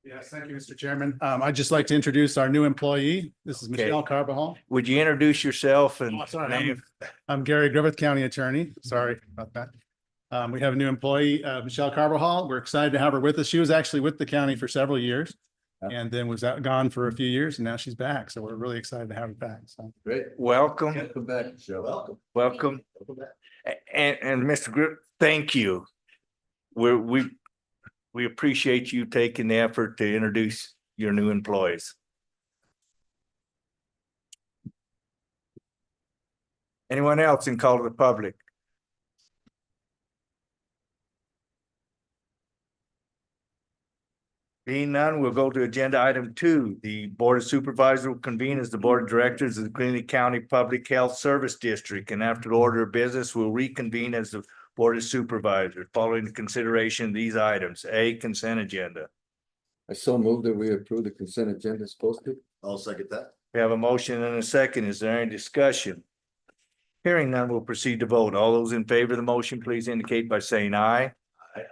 Yes, thank you, Mr. Chairman. I'd just like to introduce our new employee. This is Okay. Michelle Carbajal. Would you introduce yourself and Oh, sorry, name? I'm Gary Griffith, County Attorney. Sorry about that. We have a new employee, Michelle Carbajal. We're excited to have her with us. She was actually with the county for several years and then was gone for a few years, and now she's back. So we're really excited to have her back. So Great. Welcome. Welcome back, Michelle. Welcome. Welcome. And Mr. Grip, thank you. We appreciate you taking the effort to introduce your new employees. Anyone else in call to the public? Being none, we'll go to agenda item 2. The Board of Supervisors will convene as the Board of Directors of the Greeley County Public Health Service District, and after the order of business, we'll reconvene as the Board of Supervisors following the consideration of these items. A, consent agenda. I so move that we approve the consent agenda as posted. I'll second that. We have a motion and a second. Is there any discussion? Hearing none, we'll proceed to vote. All those in favor of the motion, please indicate by saying aye.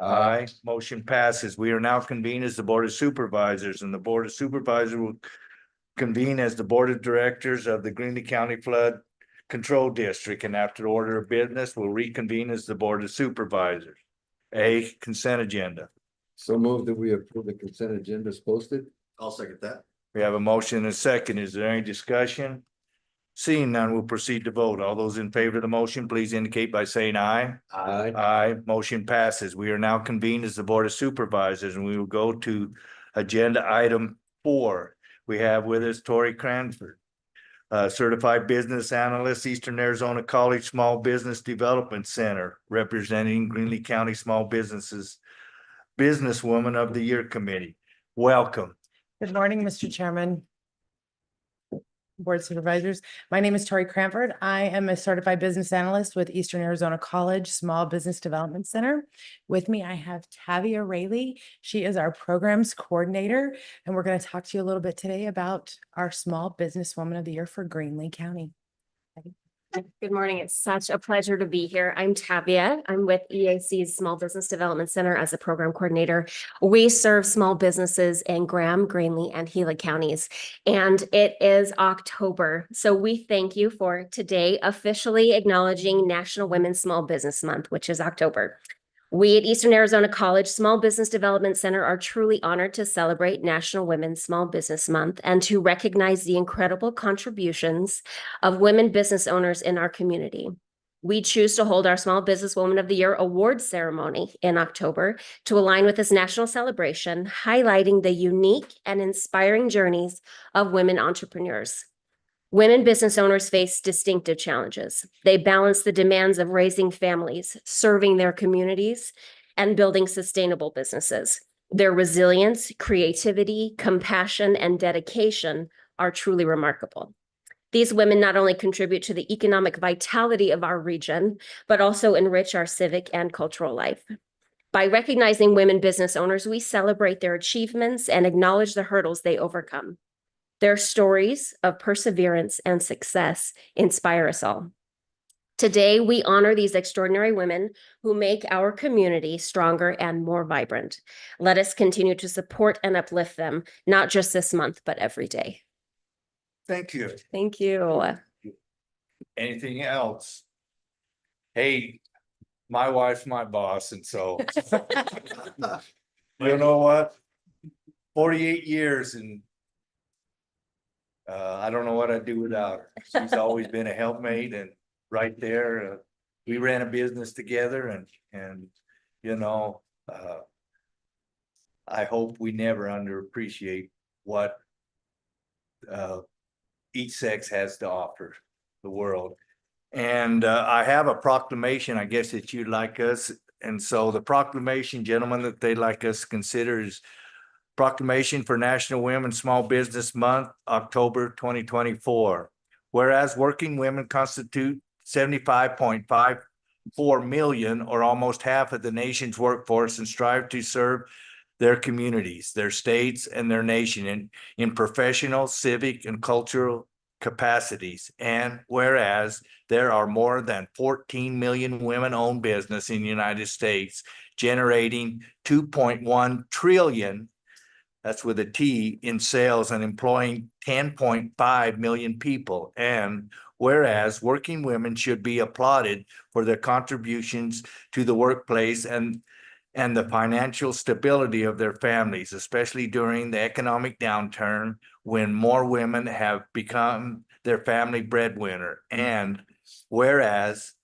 Aye. Motion passes. We are now convened as the Board of Supervisors, and the Board of Supervisors will convene as the Board of Directors of the Greeley County Flood Control District, and after the order of business, we'll reconvene as the Board of Supervisors. A, consent agenda. So move that we approve the consent agenda as posted. I'll second that. We have a motion and a second. Is there any discussion? Seeing none, we'll proceed to vote. All those in favor of the motion, please indicate by saying aye. Aye. Aye. Motion passes. We are now convened as the Board of Supervisors, and we will go to agenda item 4. We have with us Tori Cranford, Certified Business Analyst, Eastern Arizona College Small Business Development Center, representing Greeley County Small Businesses Businesswoman of the Year Committee. Welcome. Good morning, Mr. Chairman. Board of Supervisors. My name is Tori Cranford. I am a certified business analyst with Eastern Arizona College Small Business Development Center. With me, I have Tavia Rayleigh. She is our programs coordinator, and we're going to talk to you a little bit today about our Small Businesswoman of the Year for Greenlee County. Good morning. It's such a pleasure to be here. I'm Tavia. I'm with EAC's Small Business Development Center as a program coordinator. We serve small businesses in Graham, Greenlee, and Gila counties, and it is October. So we thank you for today officially acknowledging National Women's Small Business Month, which is October. We at Eastern Arizona College Small Business Development Center are truly honored to celebrate National Women's Small Business Month and to recognize the incredible contributions of women business owners in our community. We choose to hold our Small Business Woman of the Year award ceremony in October to align with this national celebration, highlighting the unique and inspiring journeys of women entrepreneurs. Women business owners face distinctive challenges. They balance the demands of raising families, serving their communities, and building sustainable businesses. Their resilience, creativity, compassion, and dedication are truly remarkable. These women not only contribute to the economic vitality of our region, but also enrich our civic and cultural life. By recognizing women business owners, we celebrate their achievements and acknowledge the hurdles they overcome. Their stories of perseverance and success inspire us all. Today, we honor these extraordinary women who make our community stronger and more vibrant. Let us continue to support and uplift them, not just this month, but every day. Thank you. Thank you. Anything else? Hey, my wife's my boss, and so you know what? 48 years, and I don't know what I'd do without her. She's always been a helpmate and right there. We ran a business together, and you know, I hope we never underappreciate what each sex has to offer the world. And I have a proclamation, I guess, that you'd like us. And so the proclamation, gentlemen, that they'd like us to consider is Proclamation for National Women's Small Business Month, October 2024. Whereas working women constitute 75.54 million, or almost half of the nation's workforce, and strive to serve their communities, their states, and their nation in professional, civic, and cultural capacities. And whereas there are more than 14 million women-owned business in the United States, generating 2.1 trillion that's with a T, in sales and employing 10.5 million people. And whereas working women should be applauded for their contributions to the workplace and the financial stability of their families, especially during the economic downturn when more women have become their family breadwinner. And whereas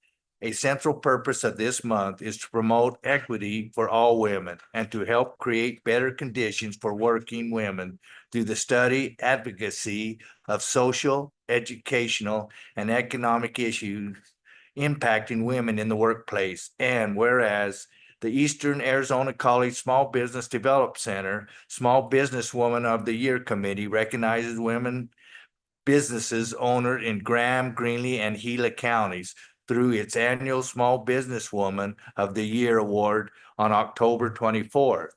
a central purpose of this month is to promote equity for all women and to help create better conditions for working women through the study, advocacy of social, educational, and economic issues impacting women in the workplace. And whereas the Eastern Arizona College Small Business Development Center Small Businesswoman of the Year Committee recognizes women businesses owner in Graham, Greenlee, and Gila counties through its annual Small Businesswoman of the Year award on October 24th.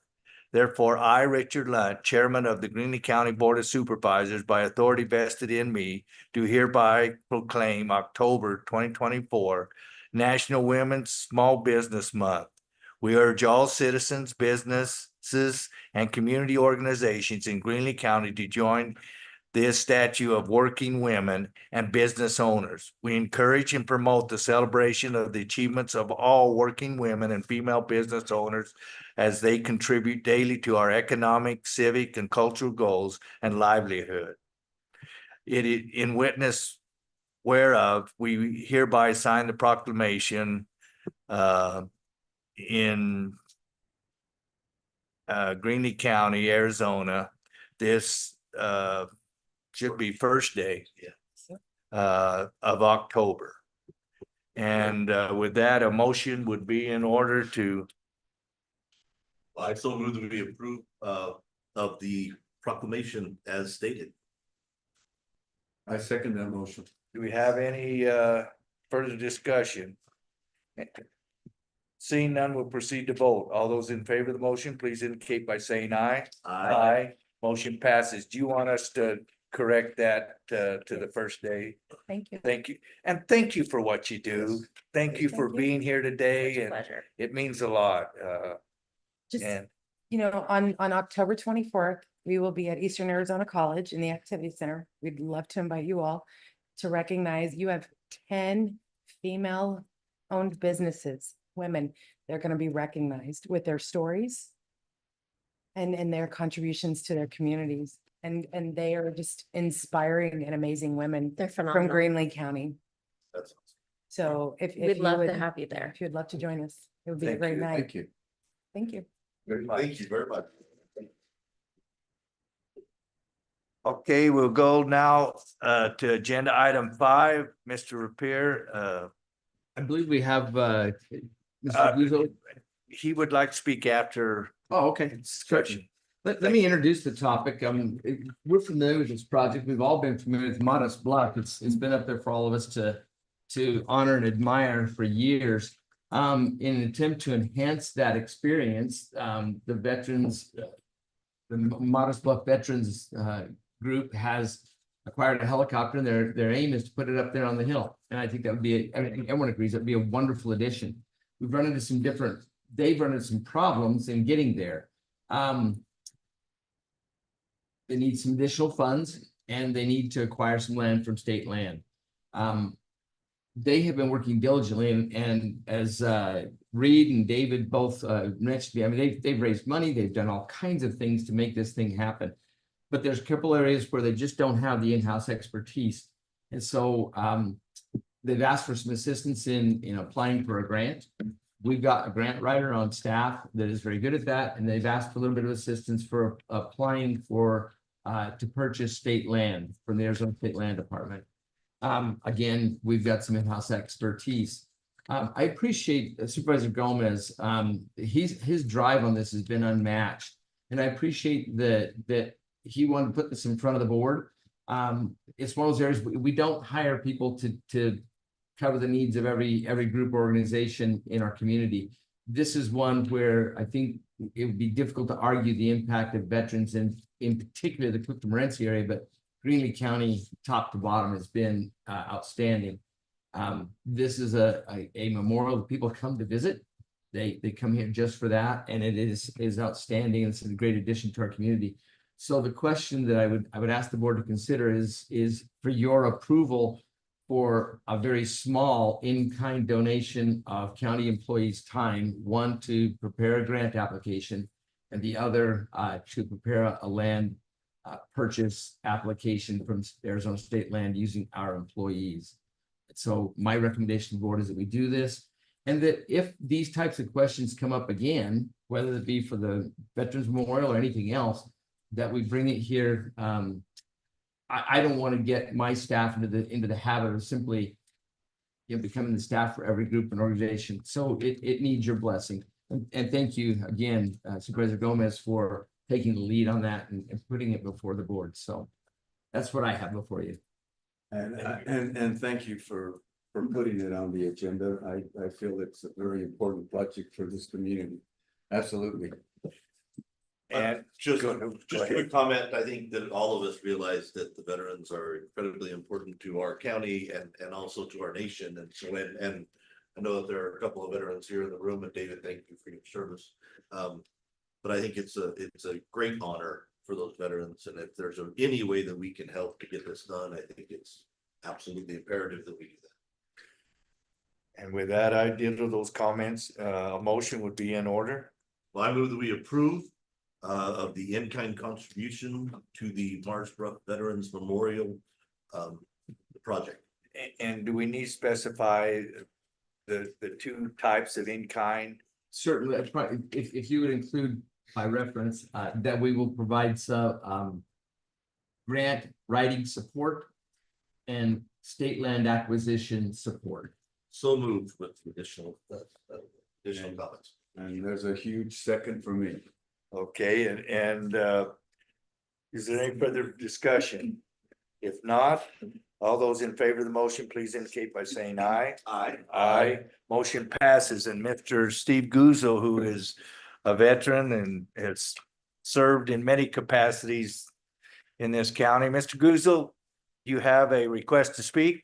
Therefore, I, Richard Lunt, Chairman of the Greenlee County Board of Supervisors, by authority vested in me, do hereby proclaim October 2024 National Women's Small Business Month. We urge all citizens, businesses, and community organizations in Greenlee County to join this statue of working women and business owners. We encourage and promote the celebration of the achievements of all working women and female business owners as they contribute daily to our economic, civic, and cultural goals and livelihood. In witness whereof, we hereby sign the proclamation in Greenlee County, Arizona. This should be first day of October. And with that, a motion would be in order to. I so move that we approve of the proclamation as stated. I second that motion. Do we have any further discussion? Seeing none, we'll proceed to vote. All those in favor of the motion, please indicate by saying aye. Aye. Motion passes. Do you want us to correct that to the first day? Thank you. Thank you. And thank you for what you do. Thank you for Thank you. being here today, and Pleasure. it means a lot. Just, And you know, on October 24th, we will be at Eastern Arizona College in the Activity Center. We'd love to invite you all to recognize you have 10 female-owned businesses, women. They're going to be recognized with their stories and their contributions to their communities. And they are just inspiring and amazing women They're from phenomenal. Greenlee County. That's So if We'd you love would, to have you there. if you'd love to join us, it would be a Thank great you. night. Thank you. Thank you. very much. Thank you very much. Okay, we'll go now to agenda item 5, Mr. Rapier. I believe we have Mr. Guzzo. He would like to speak after Oh, okay. discussion. Let me introduce the topic. We're familiar with this project. We've all been familiar with Modest Bluff. It's been up there for all of us to honor and admire for years. In an attempt to enhance that experience, the veterans, the Modest Bluff Veterans Group has acquired a helicopter, and their aim is to put it up there on the hill. And I think that would be, I mean, everyone agrees that'd be a wonderful addition. They've run into some problems in getting there. They need some additional funds, and they need to acquire some land from state land. They have been working diligently, and as Reed and David both mentioned, I mean, they've raised money, they've done all kinds of things to make this thing happen. But there's a couple areas where they just don't have the in-house expertise. And so they've asked for some assistance in applying for a grant. We've got a grant writer on staff that is very good at that, and they've asked for a little bit of assistance for applying for to purchase state land from the Arizona State Land Department. Again, we've got some in-house expertise. I appreciate Supervisor Gomez. His drive on this has been unmatched, and I appreciate that he wanted to put this in front of the board. It's one of those areas we don't hire people to cover the needs of every group or organization in our community. This is one where I think it would be difficult to argue the impact of veterans, and in particular the Cook-to-Morenci area, but Greenlee County top to bottom has been outstanding. This is a memorial that people come to visit. They come here just for that, and it is outstanding. It's a great addition to our community. So the question that I would ask the board to consider is for your approval for a very small in-kind donation of county employees' time, one to prepare a grant application and the other to prepare a land purchase application from Arizona State Land using our employees. So my recommendation to the board is that we do this, and that if these types of questions come up again, whether it be for the Veterans Memorial or anything else, that we bring it here. I don't want to get my staff into the habit of simply, becoming the staff for every group and organization. So it needs your blessing. And thank you again, Supervisor Gomez, for taking the lead on that and putting it before the board. So that's what I have before you. And thank you for putting it on the agenda. I feel it's a very important project for this community. Absolutely. And Just go a ahead. quick comment. I think that all of us realize that the veterans are incredibly important to our county and also to our nation. And so, and I know that there are a couple of veterans here in the room, and David, thank you for your service. But I think it's a great honor for those veterans. And if there's any way that we can help to get this done, I think it's absolutely imperative that we do that. And with that idea of those comments, a motion would be in order. Well, I move that we approve of the in-kind contribution to the Marshbrook Veterans Memorial project. And do we need to specify the two types of in-kind? Certainly, that's probably, if you would include by reference, that we will provide some grant writing support and state land acquisition support. So moved with additional comments. And there's a huge second for me. Okay, and is there any further discussion? If not, all those in favor of the motion, please indicate by saying aye. Aye. Aye. Motion passes, and Mr. Steve Guzzo, who is a veteran and has served in many capacities in this county. Mr. Guzzo, you have a request to speak?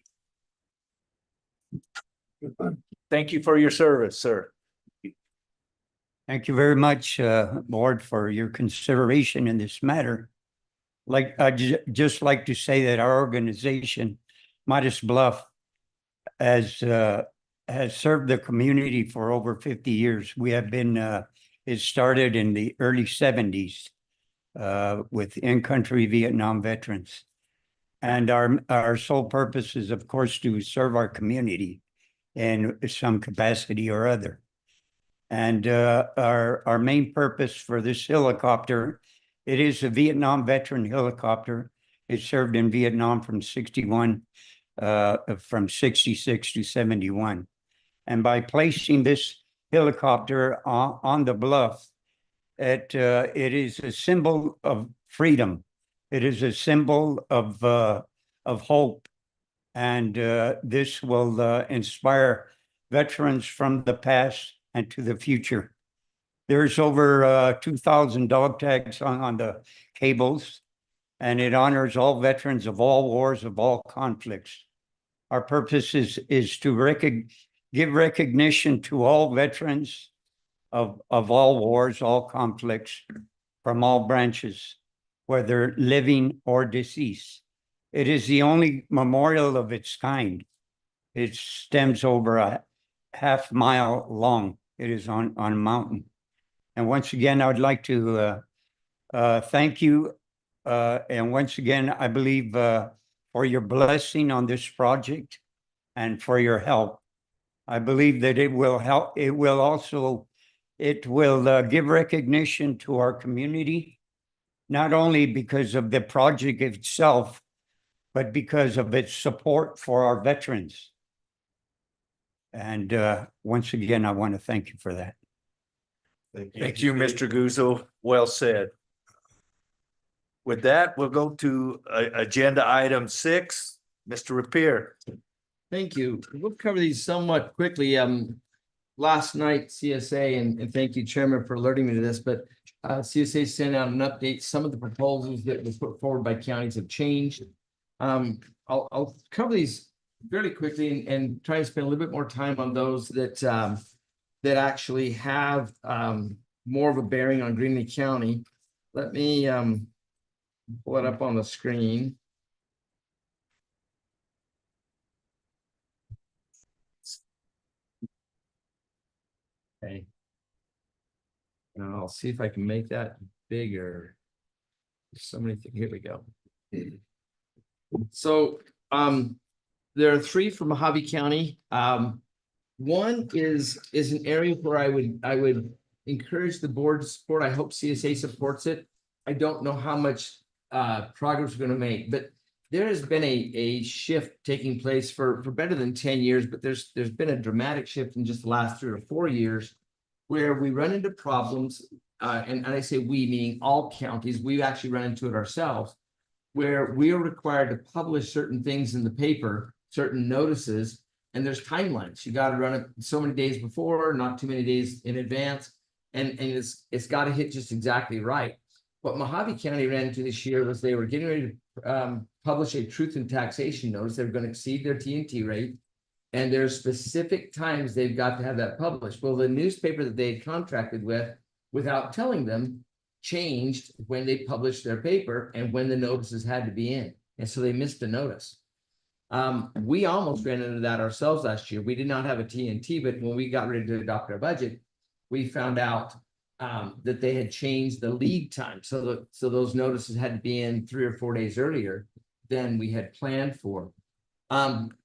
Thank you for your service, sir. Thank you very much, Board, for your consideration in this matter. Like, I'd just like to say that our organization, Modest Bluff, has served the community for over 50 years. We have been, it started in the early 70s with in-country Vietnam veterans. And our sole purpose is, of course, to serve our community in some capacity or other. And our main purpose for this helicopter, it is a Vietnam veteran helicopter. It served in Vietnam from 66 to 71. And by placing this helicopter on the bluff, it is a symbol of freedom. It is a symbol of hope. And this will inspire veterans from the past and to the future. There's over 2,000 dog tags on the cables, and it honors all veterans of all wars, of all conflicts. Our purpose is to give recognition to all veterans of all wars, all conflicts, from all branches, whether living or deceased. It is the only memorial of its kind. It stems over a half-mile long. It is on a mountain. And once again, I would like to thank you. And once again, I believe for your blessing on this project and for your help. I believe that it will help. It will also, give recognition to our community, not only because of the project itself, but because of its support for our veterans. And once again, I want to thank you for that. Thank you, Mr. Guzzo. Well said. With that, we'll go to agenda item 6, Mr. Rapier. Thank you. We'll cover these somewhat quickly. Last night, CSA, and thank you, Chairman, for alerting me to this, but CSA sent out an update. Some of the proposals that were put forward by counties have changed. I'll cover these fairly quickly and try to spend a little bit more time on those that actually have more of a bearing on Greenlee County. Let me pull it up on the screen. Okay. And I'll see if I can make that bigger. So many things, here we go. So, there are three from Mojave County. One is an area where I would encourage the board to support. I hope CSA supports it. I don't know how much progress we're gonna make, but there has been a shift taking place for better than 10 years, but there's been a dramatic shift in just the last 3 or 4 years where we run into problems, and I say we, meaning all counties, we've actually run into it ourselves, where we are required to publish certain things in the paper, certain notices, and there's timelines. You got to run it so many days before, not too many days in advance, and it's got to hit just exactly right. What Mojave County ran into this year was they were getting ready to publish a truth in taxation notice. They were going to exceed their T&T rate, and there's specific times they've got to have that published. Well, the newspaper that they had contracted with, without telling them, changed when they published their paper and when the notices had to be in. And so they missed a notice. We almost ran into that ourselves last year. We did not have a T&T, but when we got ready to adopt our budget, we found out that they had changed the lead time. So those notices had to be in 3 or 4 days earlier than we had planned for.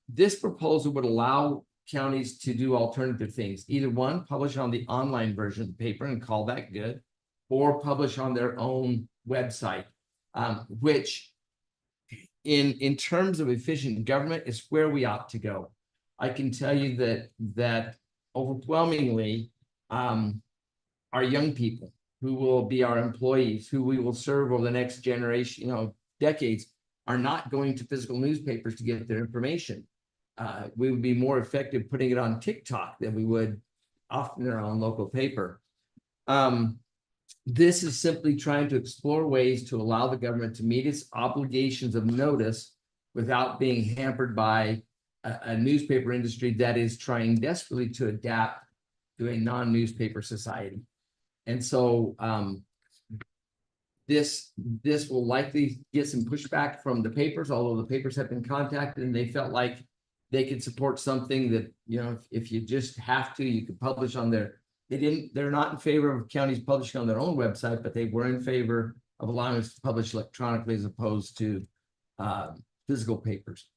This proposal would allow counties to do alternative things. Either one, publish on the online version of the paper and call that good, or publish on their own website, which in terms of efficient government is where we ought to go. I can tell you that overwhelmingly, our young people who will be our employees, who we will serve over the next generation, decades, are not going to physical newspapers to get their information. We would be more effective putting it on TikTok than we would often in our own local paper. This is simply trying to explore ways to allow the government to meet its obligations of notice without being hampered by a newspaper industry that is trying desperately to adapt to a non-newspaper society. And so this will likely get some pushback from the papers, although the papers have been contacted and they felt like they could support something that, if you just have to, you could publish on their. They're not in favor of counties publishing on their own website, but they were in favor of allowing us to publish electronically as opposed to physical papers.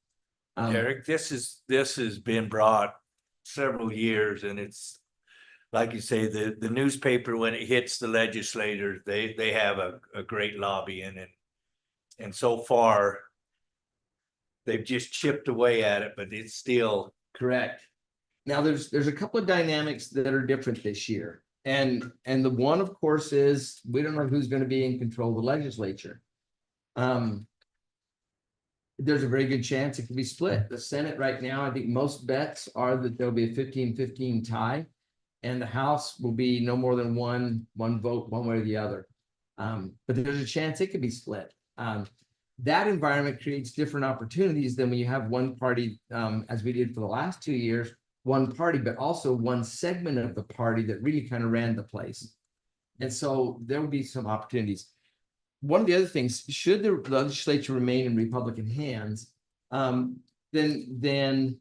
Eric, this has been brought several years, and it's like you say, the newspaper, when it hits the legislators, they have a great lobby in it. And so far, they've just chipped away at it, but it's still correct. Now, there's a couple of dynamics that are different this year. And the one, of course, is we don't know who's going to be in control of the legislature. There's a very good chance it could be split. The Senate right now, I think most bets are that there'll be a 15-15 tie, and the House will be no more than one vote one way or the other. But there's a chance it could be split. That environment creates different opportunities than when you have one party, as we did for the last 2 years, one party, but also one segment of the party that really kind of ran the place. And so there will be some opportunities. One of the other things, should the legislature remain in Republican hands, then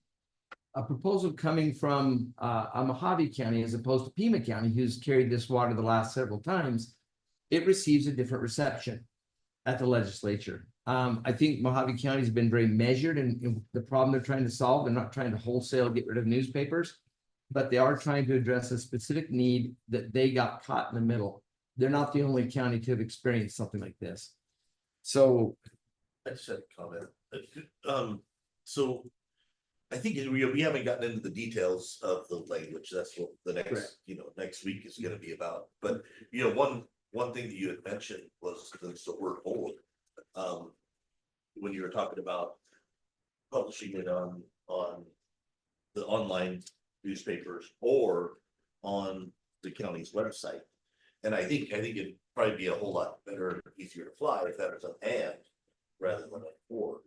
a proposal coming from Mojave County as opposed to Pima County, who's carried this water the last several times, it receives a different reception at the legislature. I think Mojave County has been very measured in the problem they're trying to solve. They're not trying to wholesale get rid of newspapers, but they are trying to address a specific need that they got caught in the middle. They're not the only county to have experienced something like this. So I just had a comment. So I think we haven't gotten into the details of the language. That's what the next, next week is going to be about. But, one thing that you had mentioned was the word "or." When you were talking about publishing it on the online newspapers or on the county's website. And I think it'd probably be a whole lot better and easier to fly if that was an "and" rather than an "or."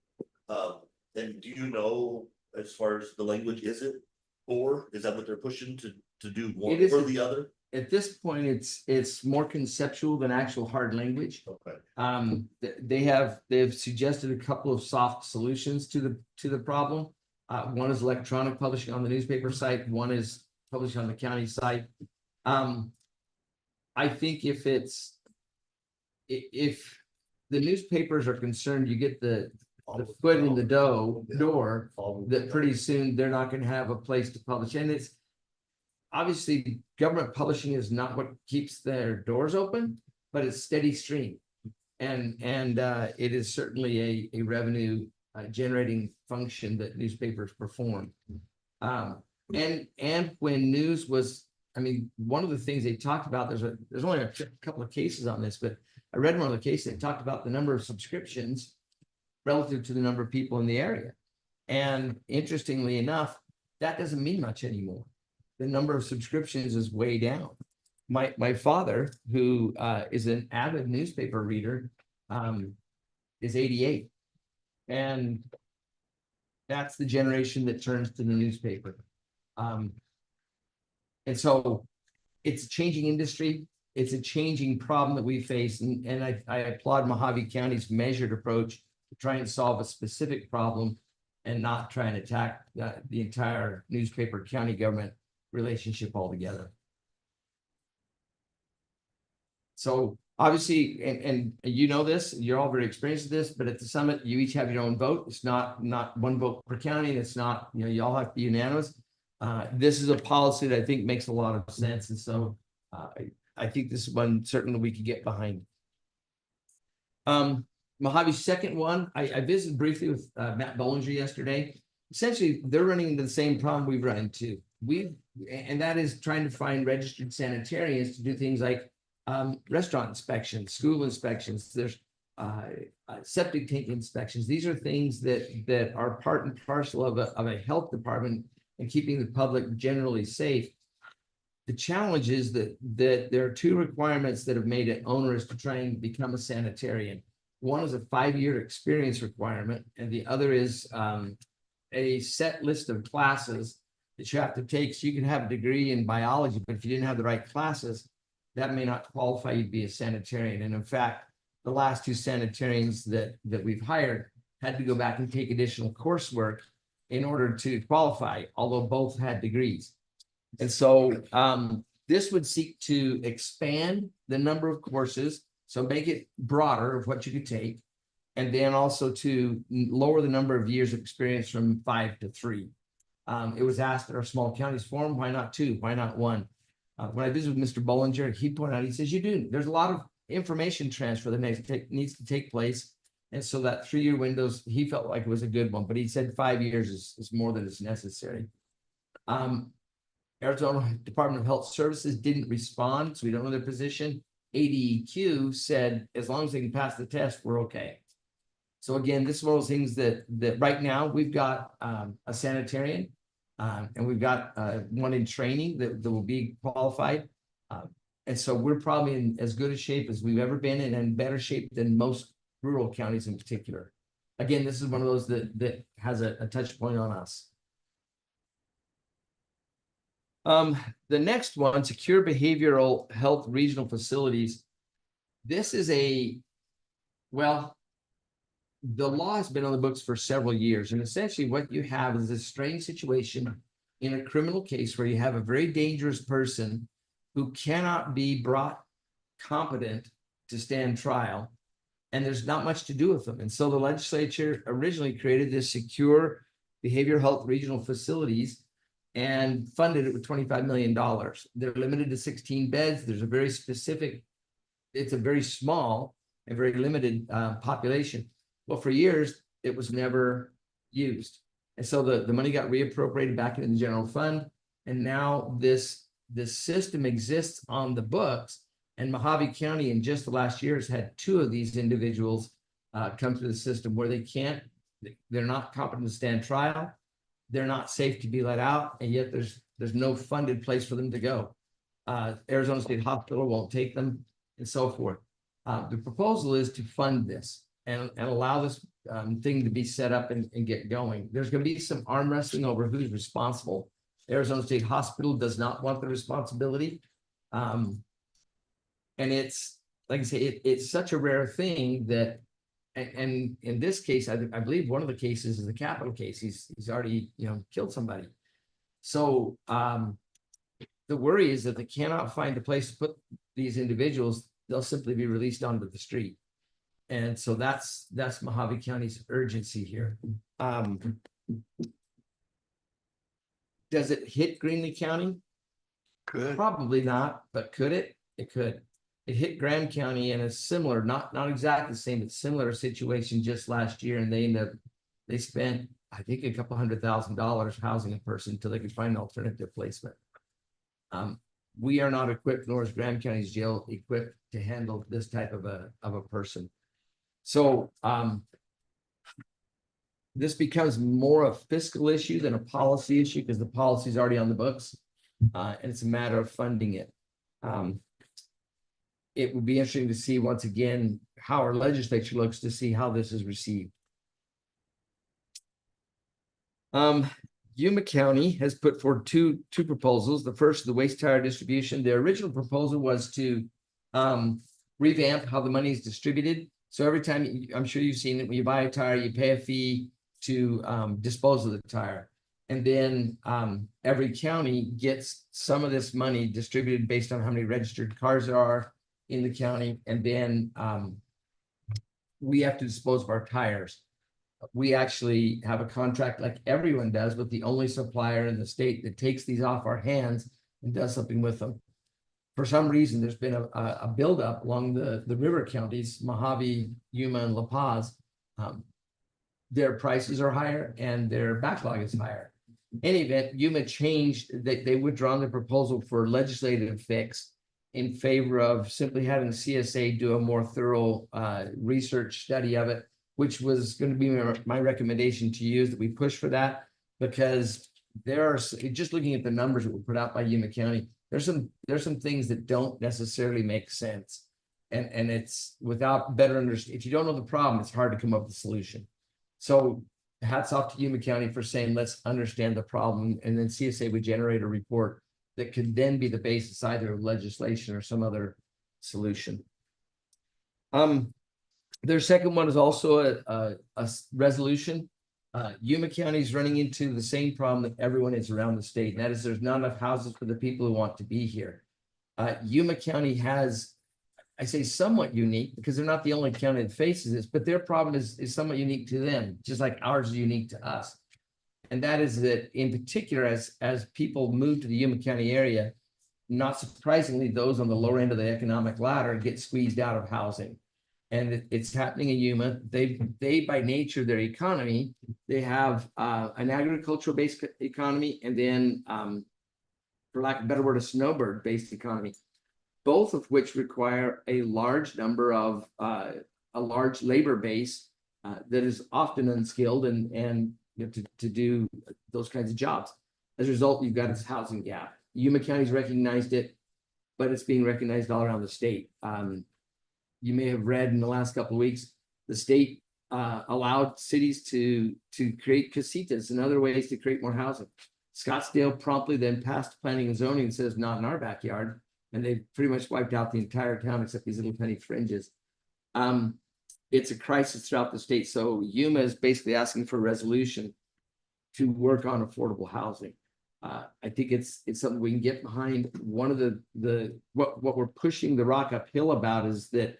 And do you know, as far as the language, is it "or"? Is that what they're pushing to do one or the other? at this point, it's more conceptual than actual hard language. Okay. They've suggested a couple of soft solutions to the problem. One is electronic publishing on the newspaper site, one is publishing on the county site. I think if the newspapers are concerned, you get the foot in the door, that pretty soon they're not gonna have a place to publish. And it's obviously government publishing is not what keeps their doors open, but it's steady stream. And it is certainly a revenue generating function that newspapers perform. And when news was, I mean, one of the things they talked about, there's only a couple of cases on this, but I read one of the cases that talked about the number of subscriptions relative to the number of people in the area. And interestingly enough, that doesn't mean much anymore. The number of subscriptions is way down. My father, who is an avid newspaper reader, is 88. And that's the generation that turns to the newspaper. And so it's a changing industry. It's a changing problem that we face. And I applaud Mojave County's measured approach to try and solve a specific problem and not try and attack the entire newspaper county government relationship altogether. So obviously, and you know this, you're all very experienced with this, but at the summit, you each have your own vote. It's not one vote per county. It's not, you all have to be unanimous. This is a policy that I think makes a lot of sense. And so I think this is one certainly we could get behind. Mojave's second one, I visited briefly with Matt Bollinger yesterday. Essentially, they're running into the same problem we've run into. And that is trying to find registered sanitarians to do things like restaurant inspections, school inspections. There's septic tank inspections. These are things that are part and parcel of a health department and keeping the public generally safe. The challenge is that there are two requirements that have made it onerous to try and become a sanitarian. One is a 5-year experience requirement, and the other is a set list of classes that you have to take. So you can have a degree in biology, but if you didn't have the right classes, that may not qualify you to be a sanitarian. And in fact, the last two sanitarians that we've hired had to go back and take additional coursework in order to qualify, although both had degrees. And so this would seek to expand the number of courses, so make it broader of what you could take, and then also to lower the number of years of experience from 5 to 3. It was asked at our small counties forum, why not 2? Why not 1? When I visited with Mr. Bollinger, he pointed out, he says, there's a lot of information transfer that needs to take place. And so that 3-year windows, he felt like it was a good one, but he said 5 years is more than is necessary. Arizona Department of Health Services didn't respond, so we don't know their position. ADEQ said, as long as they can pass the test, we're okay. So again, this is one of those things that right now we've got a sanitarian and we've got one in training that will be qualified. And so we're probably in as good a shape as we've ever been and in better shape than most rural counties in particular. Again, this is one of those that has a touch point on us. The next one, secure behavioral health regional facilities. This is well, the law has been on the books for several years, and essentially what you have is a strange situation in a criminal case where you have a very dangerous person who cannot be brought competent to stand trial, and there's not much to do with them. And so the legislature originally created this secure behavioral health regional facilities and funded it with $25 million. They're limited to 16 beds. There's a very specific, it's a very small and very limited population. Well, for years, it was never used. And so the money got reappropriated back into the general fund. And now this system exists on the books. And Mojave County in just the last year has had 2 of these individuals come through the system where they're not competent to stand trial. They're not safe to be let out, and yet there's no funded place for them to go. Arizona State Hospital won't take them, and so forth. The proposal is to fund this and allow this thing to be set up and get going. There's going to be some arm wrestling over who's responsible. Arizona State Hospital does not want the responsibility. And it's, like I say, it's such a rare thing that, and in this case, I believe one of the cases is a capital case. He's already, killed somebody. So, the worry is that they cannot find a place to put these individuals. They'll simply be released onto the street. And so that's Mojave County's urgency here. Does it hit Greenlee County? Good. Probably not, but could it? It could. It hit Graham County in a similar, not exactly the same, but similar situation just last year. And they spent, I think, a couple $100,000 housing a person until they could find an alternative placement. We are not equipped, nor is Graham County's jail equipped to handle this type of a person. So this becomes more a fiscal issue than a policy issue because the policy is already on the books, and it's a matter of funding it. It would be interesting to see once again how our legislature looks to see how this is received. Yuma County has put forward two proposals. The first, the waste tire distribution. The original proposal was to revamp how the money is distributed. So every time, I'm sure you've seen it, when you buy a tire, you pay a fee to dispose of the tire. And then every county gets some of this money distributed based on how many registered cars there are in the county. And then we have to dispose of our tires. We actually have a contract like everyone does, but the only supplier in the state that takes these off our hands and does something with them. For some reason, there's been a buildup along the river counties, Mojave, Yuma, and La Paz. Their prices are higher and their backlog is higher. In any event, Yuma changed, they withdrawn the proposal for legislative fix in favor of simply having the CSA do a more thorough research study of it, which was going to be my recommendation to you, is that we push for that, because there are, just looking at the numbers that were put out by Yuma County, there's some things that don't necessarily make sense. And it's without better understanding, if you don't know the problem, it's hard to come up with a solution. So hats off to Yuma County for saying, let's understand the problem, and then CSA would generate a report that could then be the basis either of legislation or some other solution. Their second one is also a resolution. Yuma County is running into the same problem that everyone is around the state, and that is there's not enough houses for the people who want to be here. Yuma County has, I say somewhat unique, because they're not the only county that faces this, but their problem is somewhat unique to them, just like ours is unique to us. And that is that in particular, as people move to the Yuma County area, not surprisingly, those on the lower end of the economic ladder get squeezed out of housing. And it's happening in Yuma. They by nature, their economy, they have an agricultural-based economy, and then, for lack of a better word, a snowbird-based economy, both of which require a large number of a large labor base that is often unskilled and to do those kinds of jobs. As a result, you've got this housing gap. Yuma County's recognized it, but it's being recognized all around the state. You may have read in the last couple of weeks, the state allowed cities to create casitas and other ways to create more housing. Scottsdale promptly then passed planning and zoning and says, not in our backyard. And they pretty much wiped out the entire town except these little tiny fringes. It's a crisis throughout the state. So Yuma is basically asking for a resolution to work on affordable housing. I think it's something we can get behind. One of what we're pushing the rock uphill about is that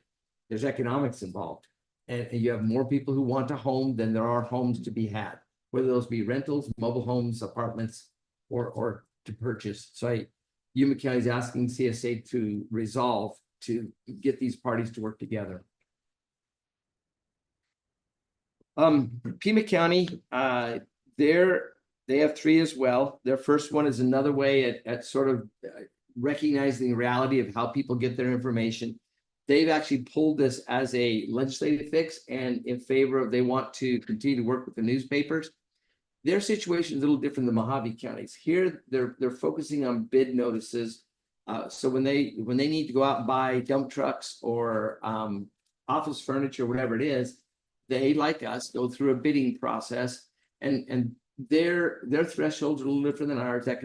there's economics involved, and you have more people who want a home than there are homes to be had, whether those be rentals, mobile homes, apartments, or to purchase. So Yuma County is asking CSA to resolve to get these parties to work together. Pima County, they have three as well. Their first one is another way at sort of recognizing the reality of how people get their information. They've actually pulled this as a legislative fix and in favor of, they want to continue to work with the newspapers. Their situation is a little different than Mojave County's. Here, they're focusing on bid notices. So when they need to go out and buy dump trucks or office furniture, whatever it is, they, like us, go through a bidding process, and their thresholds are a little different than ours. That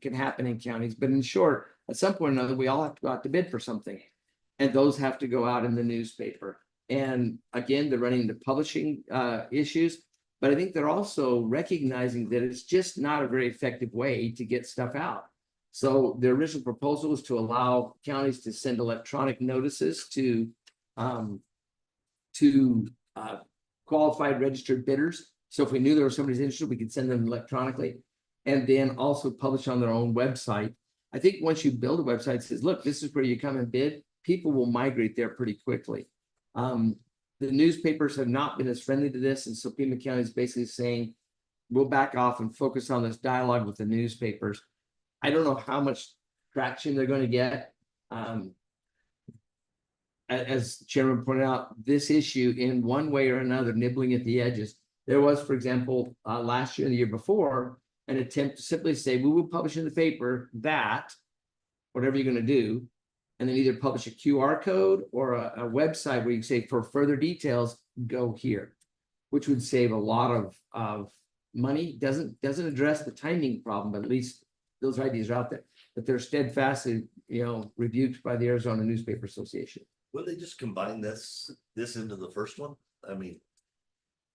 can happen in counties, but in short, at some point or another, we all have to go out to bid for something. And those have to go out in the newspaper. And again, they're running into publishing issues, but I think they're also recognizing that it's just not a very effective way to get stuff out. So the original proposal was to allow counties to send electronic notices to qualified registered bidders. So if we knew there was somebody's interested, we could send them electronically and then also publish on their own website. I think once you build a website that says, look, this is where you come and bid, people will migrate there pretty quickly. The newspapers have not been as friendly to this. And so Pima County is basically saying, we'll back off and focus on this dialogue with the newspapers. I don't know how much traction they're going to get. As Chairman pointed out, this issue in one way or another, nibbling at the edges. There was, for example, last year and the year before, an attempt to simply say, we will publish in the paper that, whatever you're going to do, and then either publish a QR code or a website where you can say, for further details, go here, which would save a lot of money. Doesn't address the timing problem, but at least those ideas are out there. But they're steadfastly, rebuked by the Arizona Newspaper Association. Would they just combine this into the first one? I mean,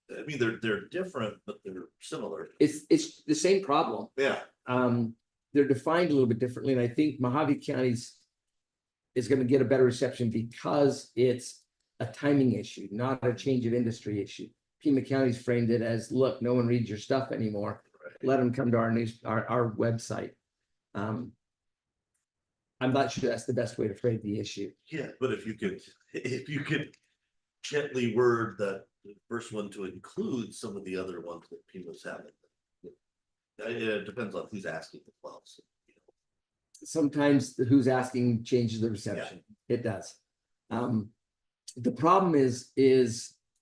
they're different, but they're similar. It's the same problem. Yeah. They're defined a little bit differently, and I think Mojave County's is going to get a better reception because it's a timing issue, not a change of industry issue. Pima County's framed it as, look, no one reads your stuff anymore. Let them come to our website. I'm not sure that's the best way to frame the issue. Yeah, but if you could gently word that first one to include some of the other ones that Pima's having. It depends on who's asking as well. So, Sometimes who's asking changes the reception. It does. The problem is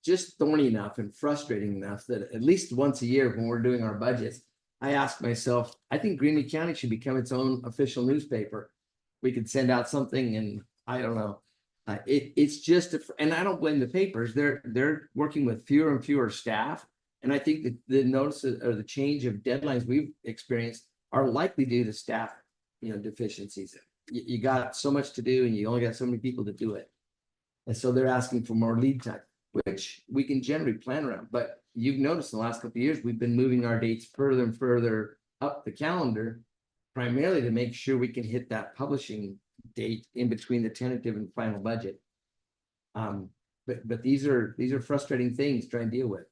just thorny enough and frustrating enough that at least once a year when we're doing our budgets, I ask myself, I think Greenlee County should become its own official newspaper. We could send out something, and I don't know. It's just, and I don't blame the papers. They're working with fewer and fewer staff, and I think that the notices or the change of deadlines we've experienced are likely due to staff, deficiencies. You got so much to do, and you only got so many people to do it, and so they're asking for more lead time, which we can generally plan around. But you've noticed in the last couple of years, we've been moving our dates further and further up the calendar, primarily to make sure we can hit that publishing date in between the tentative and final budget. But these are frustrating things to try and deal with.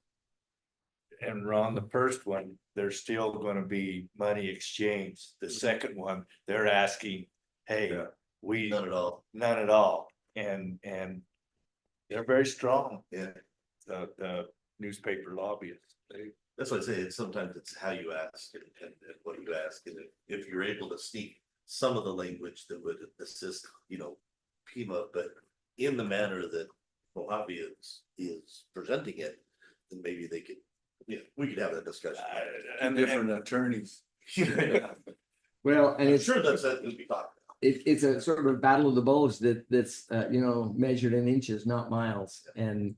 And Ron, the first one, there's still going to be money exchanged. The second one, they're asking, hey, we none at all. None at all. And they're very strong. Yeah. The newspaper lobbyists. That's why I say sometimes it's how you ask and what you ask. And if you're able to sneak some of the language that would assist, Pima, but in the manner that Mojave is presenting it, then maybe they could, we could have that discussion. And different attorneys. Well, and I'm it's sure that's what we talked about. it's a sort of a battle of the bulge that's measured in inches, not miles. And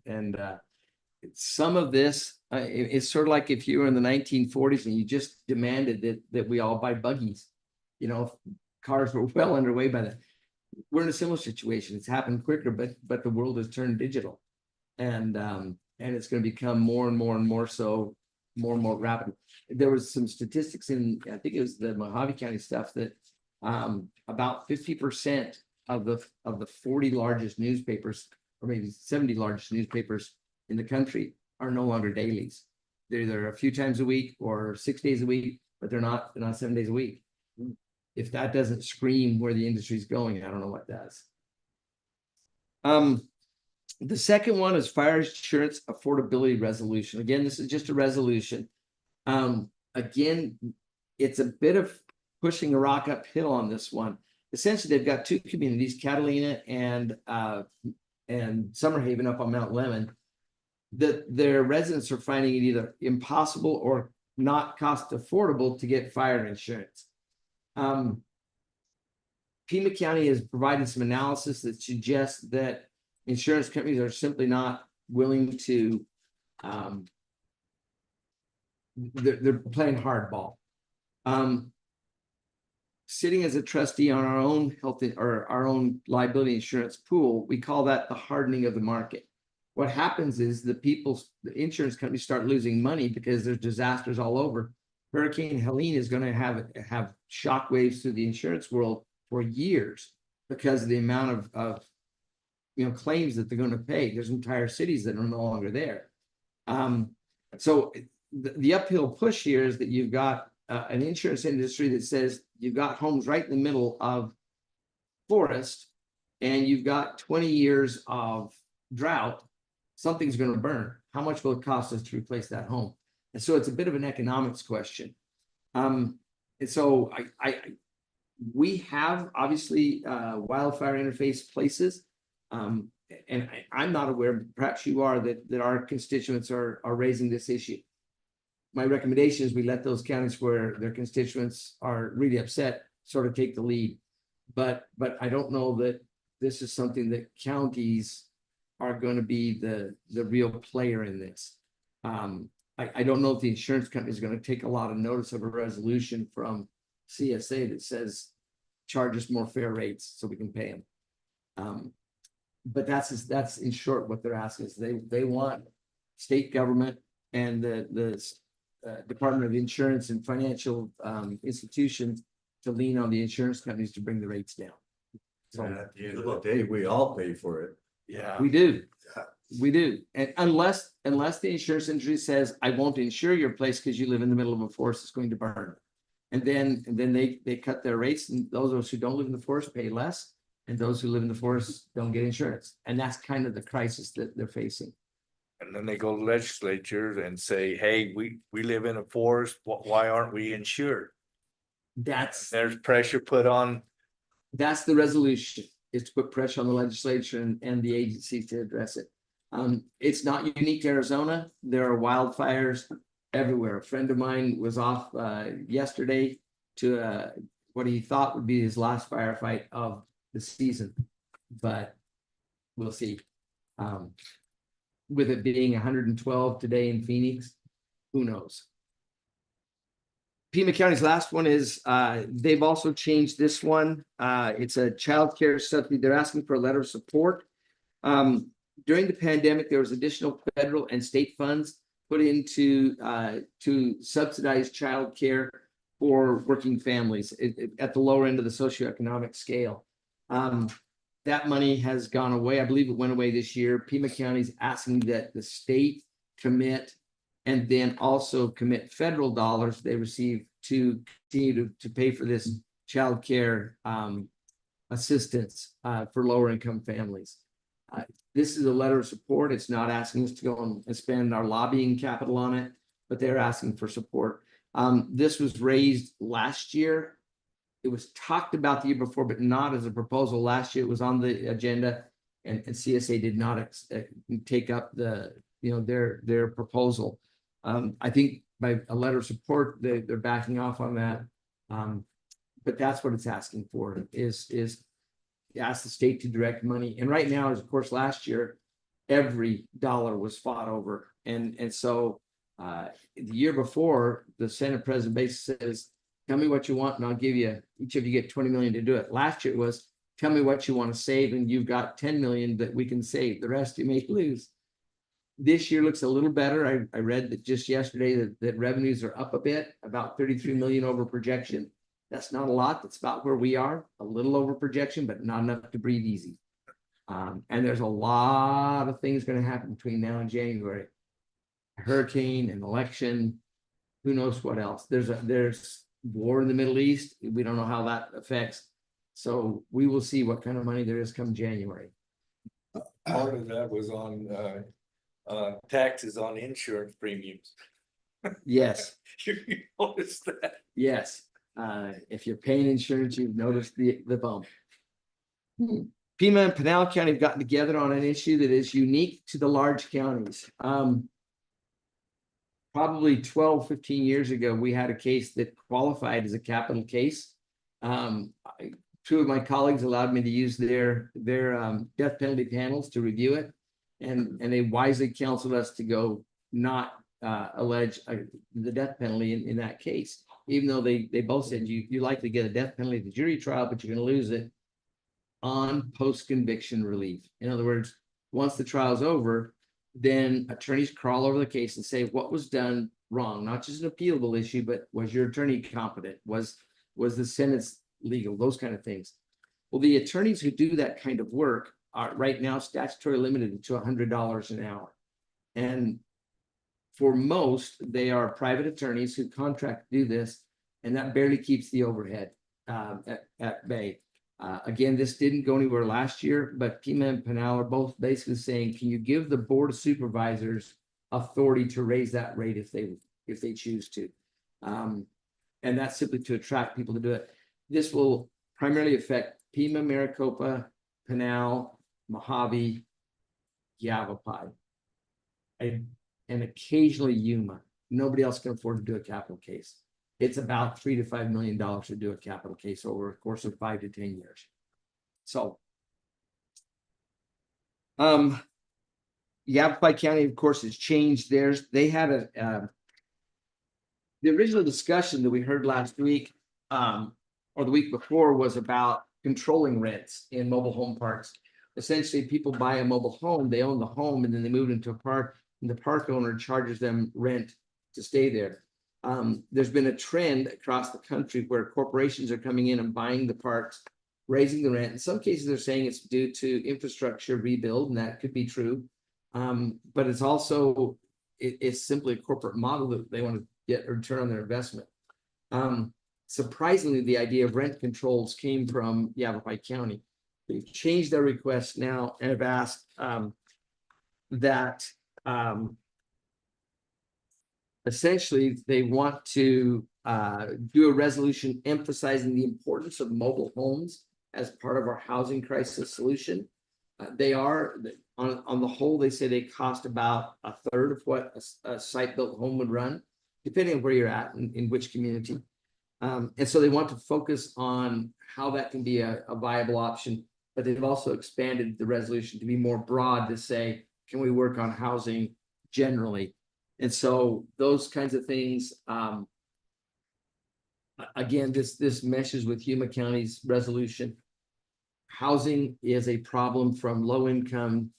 some of this it's sort of like if you were in the 1940s and you just demanded that we all buy buggies. Cars were well underway by then. We're in a similar situation. It's happened quicker, but the world has turned digital, and it's going to become more and more and more so, more and more rapid. There was some statistics in, I think it was the Mojave County stuff, that about 50% of the 40 largest newspapers, or maybe 70 largest newspapers in the country, are no longer dailies. They're either a few times a week or 6 days a week, but they're not 7 days a week. If that doesn't scream where the industry is going, I don't know what does. The second one is fire insurance affordability resolution. Again, this is just a resolution. Again, it's a bit of pushing a rock uphill on this one. Essentially, they've got two communities, Catalina and Summerhaven up on Mount Lemmon, that their residents are finding it either impossible or not cost affordable to get fire insurance. Pima County has provided some analysis that suggests that insurance companies are simply not willing to, they're playing hardball. sitting as a trustee on our own or our own liability insurance pool, we call that the hardening of the market. What happens is the insurance companies start losing money because there's disasters all over. Hurricane Helene is going to have shockwaves through the insurance world for years because of the amount of claims that they're going to pay. There's entire cities that are no longer there. So the uphill push here is that you've got an insurance industry that says you've got homes right in the middle of forest and you've got 20 years of drought. Something's going to burn. How much will it cost us to replace that home? And so it's a bit of an economics question. And so we have obviously wildfire interface places. And I'm not aware, perhaps you are, that our constituents are raising this issue. My recommendation is we let those counties where their constituents are really upset sort of take the lead. But I don't know that this is something that counties are going to be the real player in this. I don't know if the insurance company is going to take a lot of notice of a resolution from CSA that says charge us more fair rates so we can pay them. But that's in short what they're asking is they want state government and the Department of Insurance and financial institutions to lean on the insurance companies to bring the rates down. So At the end of the day, we all pay for it. Yeah. we do. We do. And unless the insurance industry says, I won't insure your place because you live in the middle of a forest that's going to burn. And then they cut their rates, and those who don't live in the forest pay less, and those who live in the forest don't get insurance. And that's kind of the crisis that they're facing. And then they go to legislature and say, hey, we live in a forest. Why aren't we insured? That's There's pressure put on. the resolution, is to put pressure on the legislature and the agency to address it. It's not unique to Arizona. There are wildfires everywhere. A friend of mine was off yesterday to what he thought would be his last firefight of the season, but we'll see. With it being 112 today in Phoenix, who knows? Pima County's last one is they've also changed this one. It's a child care subsidy. They're asking for a letter of support. During the pandemic, there was additional federal and state funds put into to subsidize child care for working families at the lower end of the socioeconomic scale. That money has gone away. I believe it went away this year. Pima County is asking that the state commit and then also commit federal dollars they receive to continue to pay for this child care assistance for lower income families. This is a letter of support. It's not asking us to go and spend our lobbying capital on it, but they're asking for support. This was raised last year. It was talked about the year before, but not as a proposal. Last year it was on the agenda, and CSA did not take up their proposal. I think by a letter of support, they're backing off on that. But that's what it's asking for is ask the state to direct money. And right now, as of course, last year, every dollar was fought over. And so the year before, the Senate President basically says, tell me what you want and I'll give you, each of you get 20 million to do it. Last year it was, tell me what you want to save and you've got 10 million that we can save. The rest you may lose. This year looks a little better. I read that just yesterday that revenues are up a bit, about 33 million over projection. That's not a lot. That's about where we are, a little over projection, but not enough to breathe easy. And there's a lot of things going to happen between now and January. A hurricane, an election, who knows what else. There's war in the Middle East. We don't know how that affects. So we will see what kind of money there is come January. Part of that was on taxes on insurance premiums. Yes, You noticed that? yes. If you're paying insurance, you've noticed the bump. Pima and Pinal County have gotten together on an issue that is unique to the large counties. Probably 12, 15 years ago, we had a case that qualified as a capital case. Two of my colleagues allowed me to use their death penalty panels to review it. And they wisely counseled us to go not allege the death penalty in that case. even though they both said you likely get a death penalty at the jury trial, but you're gonna lose it on post-conviction relief. In other words, once the trial's over, then attorneys crawl over the case and say what was done wrong, not just an appealable issue, but was your attorney competent? Was the sentence legal? Those kind of things. Well, the attorneys who do that kind of work are right now statutory limited to $100 an hour. And for most, they are private attorneys who contract to do this, and that barely keeps the overhead at bay. Again, this didn't go anywhere last year, but Pima and Pinal are both basically saying, can you give the Board of Supervisors authority to raise that rate if they choose to? And that's simply to attract people to do it. This will primarily affect Pima, Maricopa, Pinal, Mojave, Yavapai, and occasionally Yuma. Nobody else can afford to do a capital case. It's about $3 to $5 million to do a capital case over a course of 5 to 10 years. So, Yavapai County, of course, has changed theirs. They had the original discussion that we heard last week, or the week before, was about controlling rents in mobile home parks. Essentially, people buy a mobile home, they own the home, and then they move into a park, and the park owner charges them rent to stay there. There's been a trend across the country where corporations are coming in and buying the parks, raising the rent. In some cases, they're saying it's due to infrastructure rebuild, and that could be true. But it's also, it's simply a corporate model that they want to get a return on their investment. Surprisingly, the idea of rent controls came from Yavapai County. They've changed their request now and have asked that essentially they want to do a resolution emphasizing the importance of mobile homes as part of our housing crisis solution. They are, on the whole, they say they cost about a third of what a site-built home would run, depending on where you're at and in which community. And so they want to focus on how that can be a viable option, but they've also expanded the resolution to be more broad to say, can we work on housing generally? And so those kinds of things, again, this meshes with Yuma County's resolution. Housing is a problem from low income.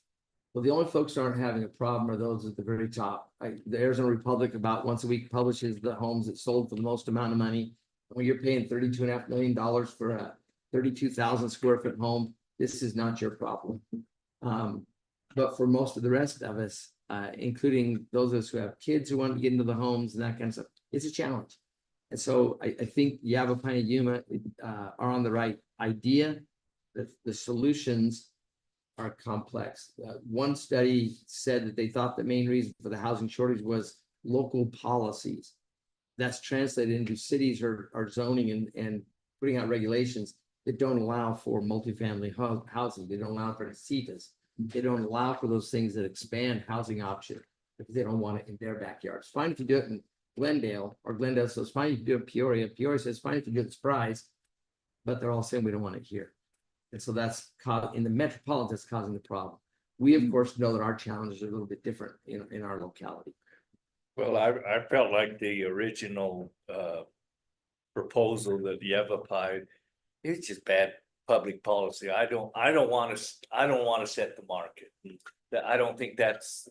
Well, the only folks that aren't having a problem are those at the very top. The Arizona Republic about once a week publishes the homes that sold for the most amount of money. When you're paying $32.5 million for a 32,000 square foot home, this is not your problem. But for most of the rest of us, including those of us who have kids who want to get into the homes and that kind of stuff, it's a challenge. And so I think Yavapai and Yuma are on the right idea. That the solutions are complex. One study said that they thought the main reason for the housing shortage was local policies. That's translated into cities are zoning and putting out regulations that don't allow for multifamily housing. They don't allow for casitas. They don't allow for those things that expand housing options because they don't want it in their backyards. Fine if you do it in Glendale, or Glendale says fine if you do it in Peoria. Peoria says fine if you do it in Surprise, but they're all saying we don't want it here. And so that's in the metropolitan, that's causing the problem. We, of course, know that our challenges are a little bit different in our locality. Well, I felt like the original proposal that Yavapai, it's just bad public policy. I don't want to set the market. I don't think that's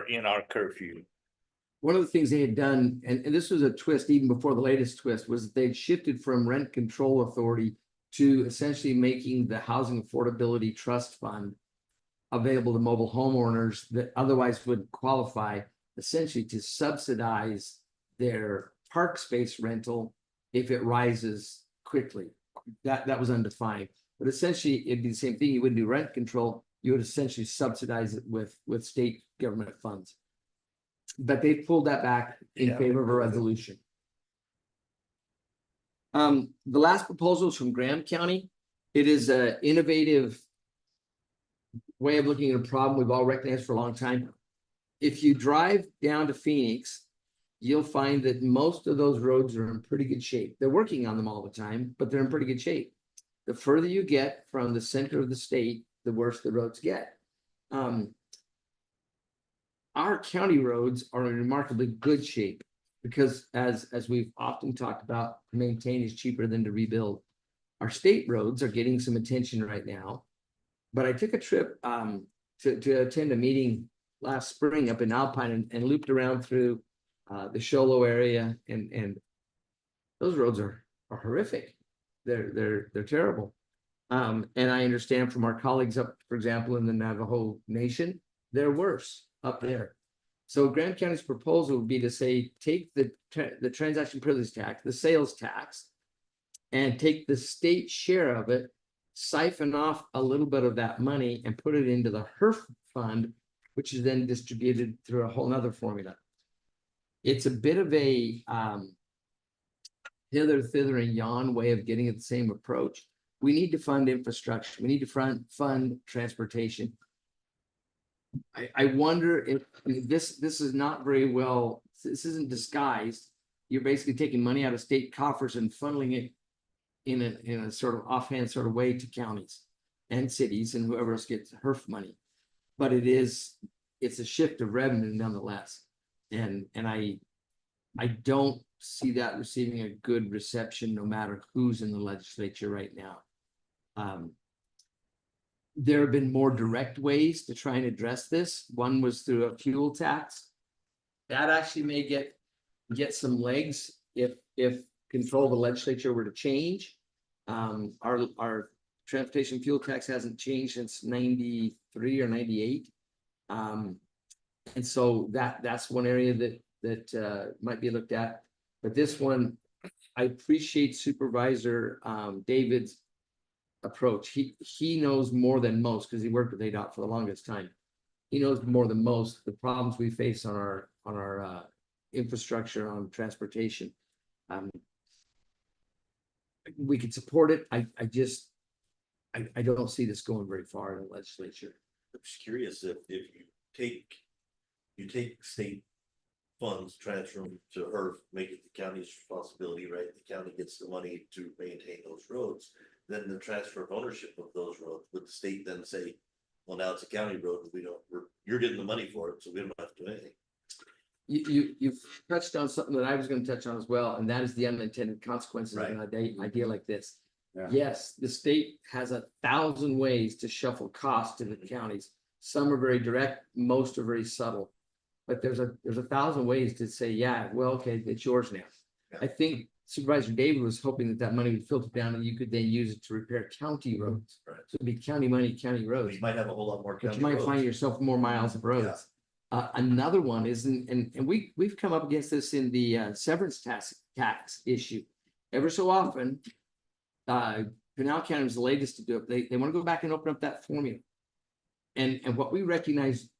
in our curfew. One of the things they had done, and this was a twist even before the latest twist, was that they'd shifted from rent control authority to essentially making the Housing Affordability Trust Fund available to mobile homeowners that otherwise would qualify, essentially to subsidize their park space rental if it rises quickly. That was undefined, but essentially it'd be the same thing. You wouldn't do rent control. You would essentially subsidize it with state government funds. But they pulled that back in favor of a resolution. The last proposal is from Graham County. It is an innovative way of looking at a problem we've all recognized for a long time. If you drive down to Phoenix, you'll find that most of those roads are in pretty good shape. They're working on them all the time, but they're in pretty good shape. The further you get from the center of the state, the worse the roads get. Our county roads are in remarkably good shape. Because as we've often talked about, to maintain is cheaper than to rebuild. Our state roads are getting some attention right now. But I took a trip to attend a meeting last spring up in Alpine and looped around through the Sholo area and those roads are horrific. They're terrible. And I understand from our colleagues up, for example, in the Navajo Nation, they're worse up there. So Grant County's proposal would be to say, take the transaction privilege tax, the sales tax, and take the state share of it, siphon off a little bit of that money and put it into the HERF fund, which is then distributed through a whole nother formula. It's a bit of a hither, thither, and yon way of getting at the same approach. We need to fund infrastructure. We need to fund transportation. I wonder if this is not very well, this isn't disguised. You're basically taking money out of state coffers and funneling it in a sort of offhand sort of way to counties and cities and whoever else gets HERF money. But it's a shift of revenue nonetheless. And I don't see that receiving a good reception no matter who's in the legislature right now. There have been more direct ways to try and address this. One was through a fuel tax. That actually may get some legs if control of the legislature were to change. Our transportation fuel tax hasn't changed since 93 or 98. And so that's one area that might be looked at. But this one, I appreciate Supervisor David's approach. He knows more than most because he worked with ADOT for the longest time. He knows more than most the problems we face on our infrastructure, on transportation. We could support it. I don't see this going very far in the legislature. I'm just curious if you take state funds, transfer them to HERF, make it the county's responsibility, right? The county gets the money to maintain those roads. Then the transfer of ownership of those roads, would the state then say, well, now it's a county road, you're getting the money for it, so we don't have to do anything. You've touched on something that I was going to touch on as well, and that is the unintended consequences of an idea like this. Yeah. Yes, the state has 1,000 ways to shuffle costs to the counties. Some are very direct, most are very subtle. But there's 1,000 ways to say, yeah, well, okay, it's yours now. Yeah. I think Supervisor David was hoping that money would filter down and you could then use it to repair county roads. Right. So it'd be county money, county roads. You might have a whole lot more. But county you might roads. find yourself more miles of roads. Another one is, and we've come up against this in the severance tax issue. Ever so often, Pinal County was the latest to do it. They want to go back and open up that formula. And what we recognized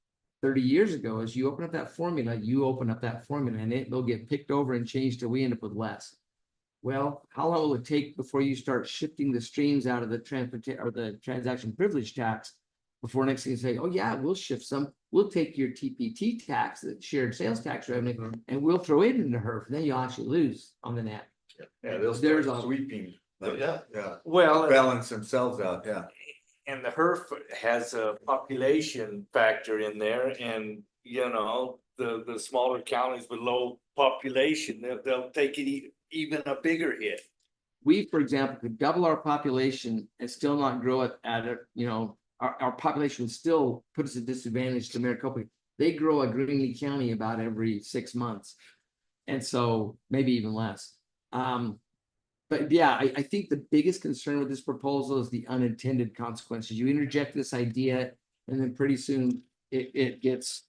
30 years ago is you open up that formula, and it will get picked over and changed till we end up with less. Well, how long will it take before you start shifting the streams out of the transaction privilege tax before next thing you say, oh yeah, we'll shift some, we'll take your TPT tax, the shared sales tax revenue, and we'll throw it into HERF. Then you'll actually lose on the net. Yeah, they'll There's start a- sweeping, Yeah. Well, balance themselves out, yeah. and the HERF has a population factor in there, and the smaller counties with low population, they'll take it even a bigger hit. We, for example, could double our population and still not grow it at a, our population would still put us at disadvantage to Maricopa. They grow a Greenlee County about every 6 months. And so maybe even less. But yeah, I think the biggest concern with this proposal is the unintended consequences. You interject this idea and then pretty soon it gets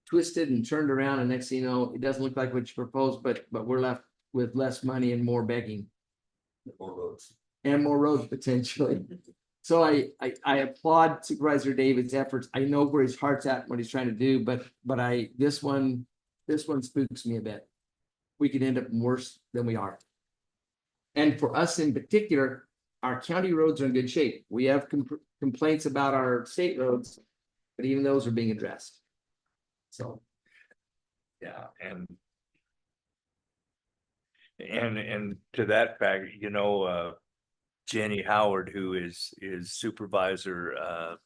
twisted and turned around, and next thing you know, it doesn't look like what you proposed, but we're left with less money and more begging. More roads. And more roads potentially. So I applaud Supervisor David's efforts. I know where his heart's at, what he's trying to do, but this one spooks me a bit. We could end up worse than we are. And for us in particular, our county roads are in good shape. We have complaints about our state roads, but even those are being addressed. So. Yeah, and to that fact, Jenny Howard, who is Supervisor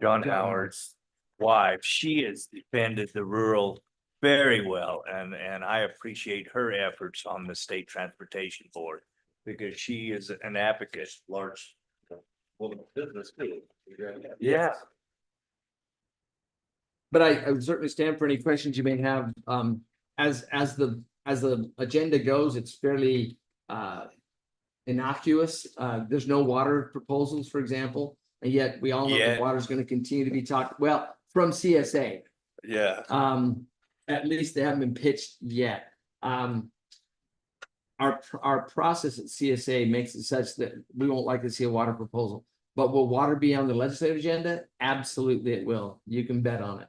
John Howard's wife, she has defended the rural very well, and I appreciate her efforts on the State Transportation Board because she is an advocate. Large woman of business too. Yeah. But I would certainly stand for any questions you may have. As the agenda goes, it's fairly innocuous. There's no water proposals, for example, and yet we all know Yeah. that water is going to continue to be talked, well, from CSA. Yeah. At least they haven't been pitched yet. Our process at CSA makes it such that we won't like to see a water proposal. But will water be on the legislative agenda? Absolutely it will. You can bet on it.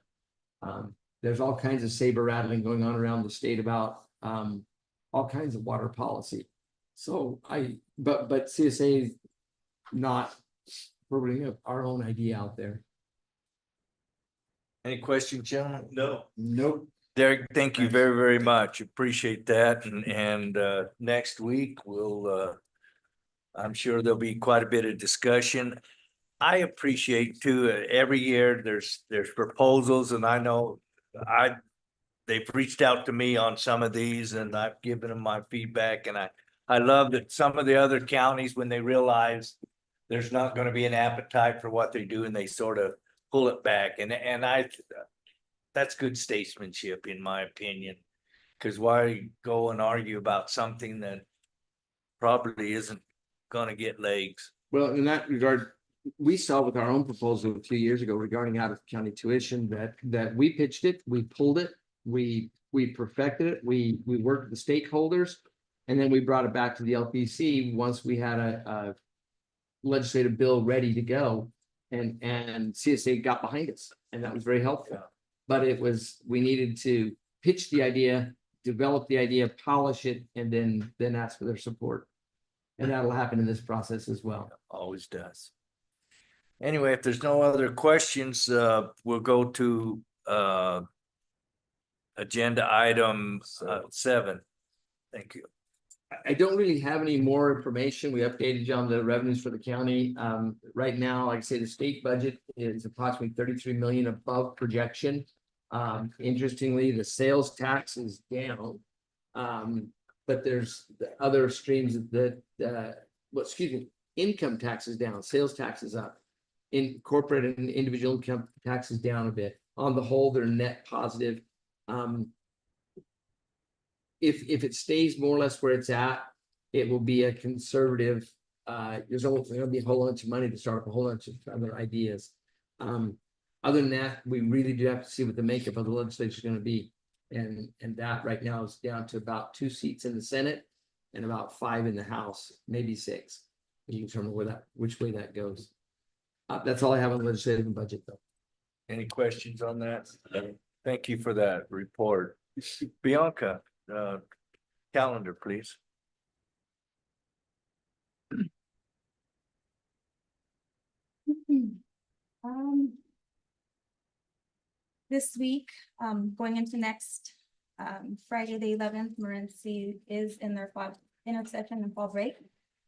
There's all kinds of saber rattling going on around the state about all kinds of water policy. So but CSA is not, we're putting up our own idea out there. Any questions, gentlemen? No. Nope. Derek, thank you very, very much. Appreciate that. And next week we'll I'm sure there'll be quite a bit of discussion. I appreciate too, every year there's proposals and I know they've reached out to me on some of these and I've given them my feedback and I love that some of the other counties, when they realize there's not going to be an appetite for what they do and they sort of pull it back. And that's good statesmanship in my opinion. Because why go and argue about something that probably isn't gonna get legs? Well, in that regard, we saw with our own proposal a few years ago regarding out of county tuition that we pitched it, we pulled it, we perfected it, we worked with the stakeholders, and then we brought it back to the LPC once we had a legislative bill ready to go, and CSA got behind us, and that was very helpful. But we needed to pitch the idea, develop the idea, polish it, and then ask for their support. And that'll happen in this process as well. Always does. Anyway, if there's no other questions, we'll go to agenda item 7. Thank you. I don't really have any more information. We updated you on the revenues for the county. Right now, like I say, the state budget is approximately 33 million above projection. Interestingly, the sales tax is down. But there's the other streams income tax is down, sales tax is up. In corporate and individual income tax is down a bit. On the whole, they're net positive. If it stays more or less where it's at, it will be a conservative. There's going to be a whole bunch of money to start up a whole bunch of other ideas. Other than that, we really do have to see what the makeup of the legislature is going to be. And that right now is down to about 2 seats in the Senate and about 5 in the House, maybe 6. You can determine which way that goes. That's all I have on legislative and budget though. Any questions on that? Thank you for that report. Bianca, calendar, please. This week, going into next Friday, the 11th, Morenci is in their fall intersection and fall break.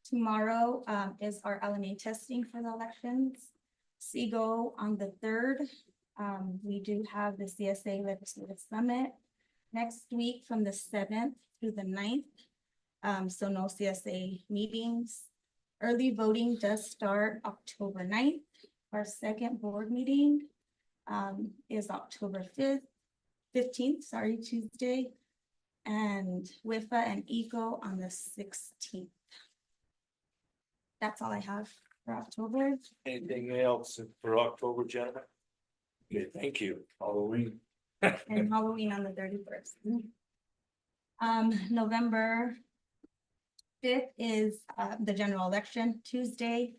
Tomorrow is our LMA testing for the elections. SEGO on the 3rd. We do have the CSA Legislative Summit next week from the 7th through the 9th. So no CSA meetings. Early voting does start October 9th. Our second board meeting is October 15th, Tuesday. And WIFA and ECO on the 16th. That's all I have for October. Anything else for October, gentlemen? Okay, thank you. Halloween. And Halloween on the 31st. November 5th is the general election, Tuesday.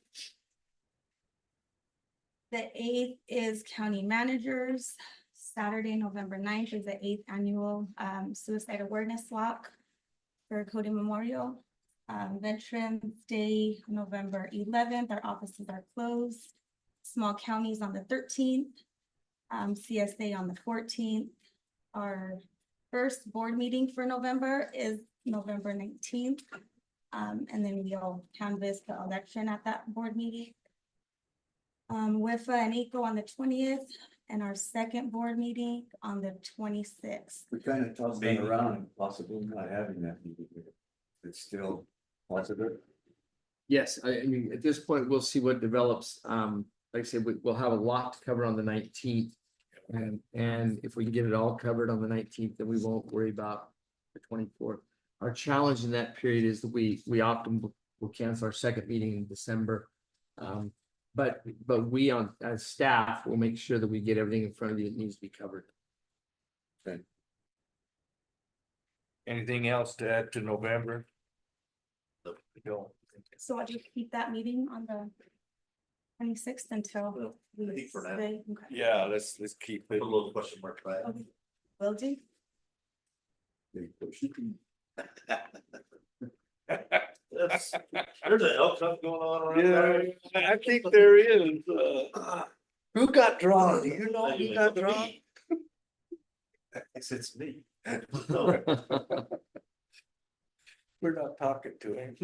The 8th is county managers. Saturday, November 9th is the 8th annual suicide awareness walk for Cody Memorial. Veterans Day, November 11th, our offices are closed. Small counties on the 13th. CSA on the 14th. Our first board meeting for November is November 19th. And then we'll canvass the election at that board meeting. WIFA and ECO on the 20th. and our second board meeting on the 26th. We kind of tossed that Maybe. around, possibly not having that meeting. It's still possible. Yes, I mean, at this point, we'll see what develops. Like I said, we'll have a lot to cover on the 19th. And if we can get it all covered on the 19th, then we won't worry about the 24th. Our challenge in that period is that we often will cancel our second meeting in December. But we as staff will make sure that we get everything in front of you that needs to be covered. Anything else to add to November? No. So I'll just keep that meeting on the 26th until we I think for now. say, okay. Yeah, let's keep Put it. a little question mark by it. Okay. Will do. There's a elk hunt going on around there. I think there is. Who got drawn? Do you know who got drawn? It's me. No. We're not talking to him.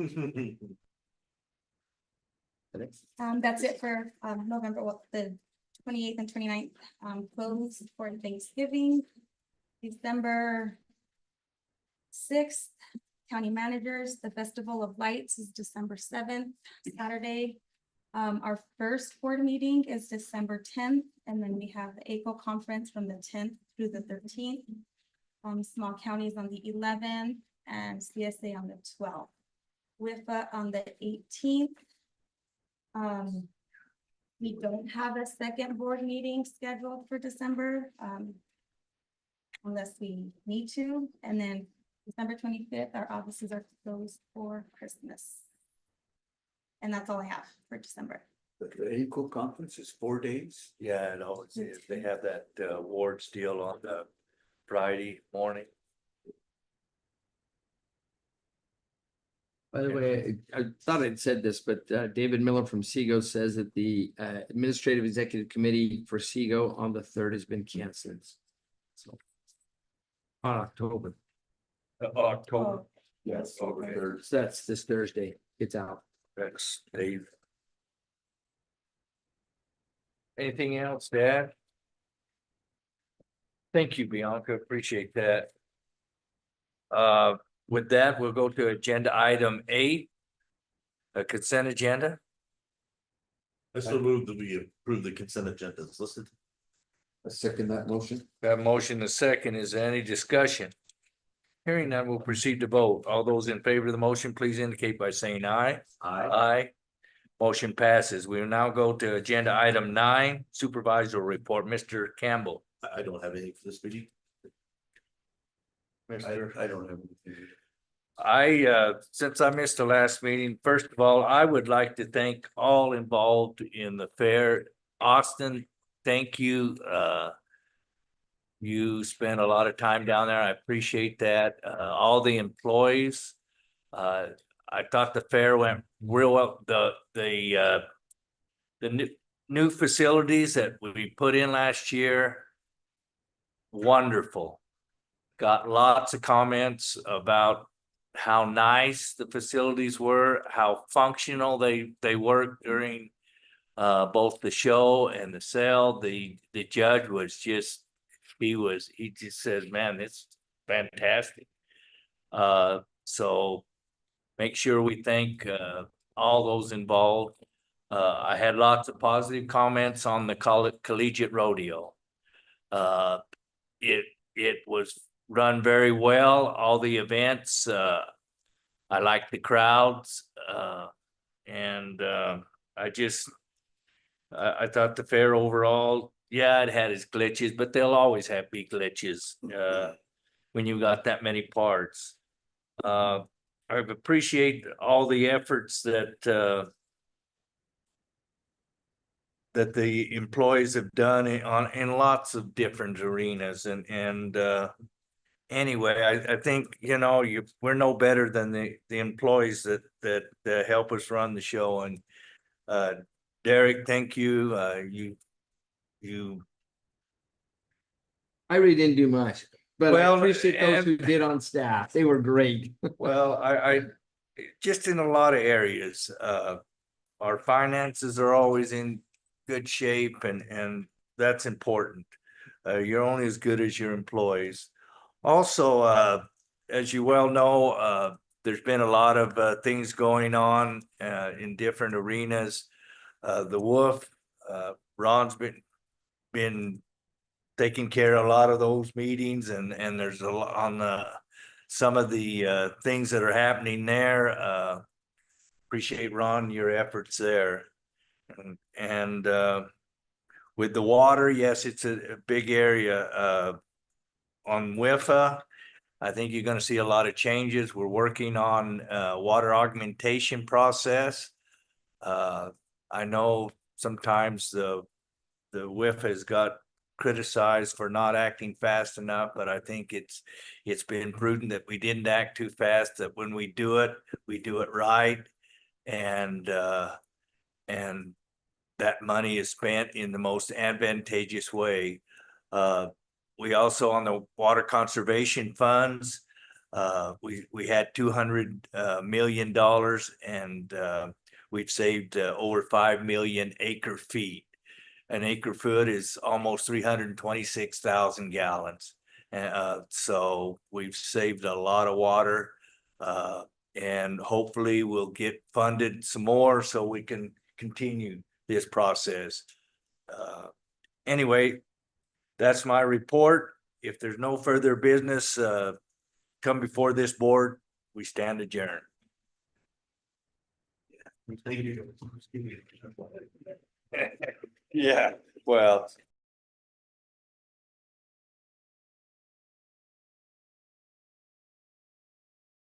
That's it for November, the 28th and 29th, closed for Thanksgiving. December 6th, county managers, the Festival of Lights is December 7th, Saturday. Our first board meeting is December 10th, and then we have the ACO conference from the 10th through the 13th. Small counties on the 11th and CSA on the 12th. WIFA on the 18th. We don't have a second board meeting scheduled for December, unless we need to, and then December 25th, our offices are closed for Christmas. And that's all I have for December. The ACO conference is 4 days. Yeah, it always is. They have that awards deal on the Friday morning. By the way, I thought I'd said this, but David Miller from Seago says that the Administrative Executive Committee for Seago on the 3rd has been canceled. So on October. October. Yes, over Okay. there. So that's this Thursday. It's out. That's Dave. Anything else, Dad? Thank you, Bianca. Appreciate that. With that, we'll go to agenda item 8. A consent agenda. I still move that we approve the consent agenda as listed. I second that motion. Got a motion, a second. Is there any discussion? Hearing none, we'll proceed to vote. All those in favor of the motion, please indicate by saying aye. Aye. Motion passes. We will now go to agenda item 9, supervisor report. Mr. Campbell. I don't have anything for this meeting. I don't have anything. Since I missed the last meeting, first of all, I would like to thank all involved in the fair. Austin, thank you. You spent a lot of time down there. I appreciate that. All the employees. I thought the fair went real well. The new facilities that we put in last year. Wonderful. Got lots of comments about how nice the facilities were, how functional they worked during both the show and the sale. The judge was just, he just says, man, it's fantastic. So make sure we thank all those involved. I had lots of positive comments on the collegiate rodeo. It was run very well, all the events, I like the crowds, and I thought the fair overall, yeah, it had its glitches, but they'll always have big glitches, when you've got that many parts. I appreciate all the efforts that the employees have done in lots of different arenas, and anyway, I think, we're no better than the employees that help us run the show. And Derek, thank you. You. I really didn't do much, but I Well, appreciate those and- who did on staff. They were great. Well, I just in a lot of areas, our finances are always in good shape, and that's important. You're only as good as your employees. Also, as you well know, there's been a lot of things going on in different arenas. The Wolf, Ron's been taking care of a lot of those meetings, and there's a lot on the some of the things that are happening there. Appreciate, Ron, your efforts there. And with the water, yes, it's a big area. On WIFA, I think you're gonna see a lot of changes. We're working on water augmentation process. I know sometimes the WIFA has got criticized for not acting fast enough, but I think it's been prudent that we didn't act too fast, that when we do it right. And that money is spent in the most advantageous way. We also, on the water conservation funds, we had $200 million, and we've saved over 5 million acre feet. An acre foot is almost 326,000 gallons. So we've saved a lot of water, and hopefully we'll get funded some more so we can continue this process. Anyway, that's my report. If there's no further business come before this board, we stand adjourned. Thank you. Yeah, well,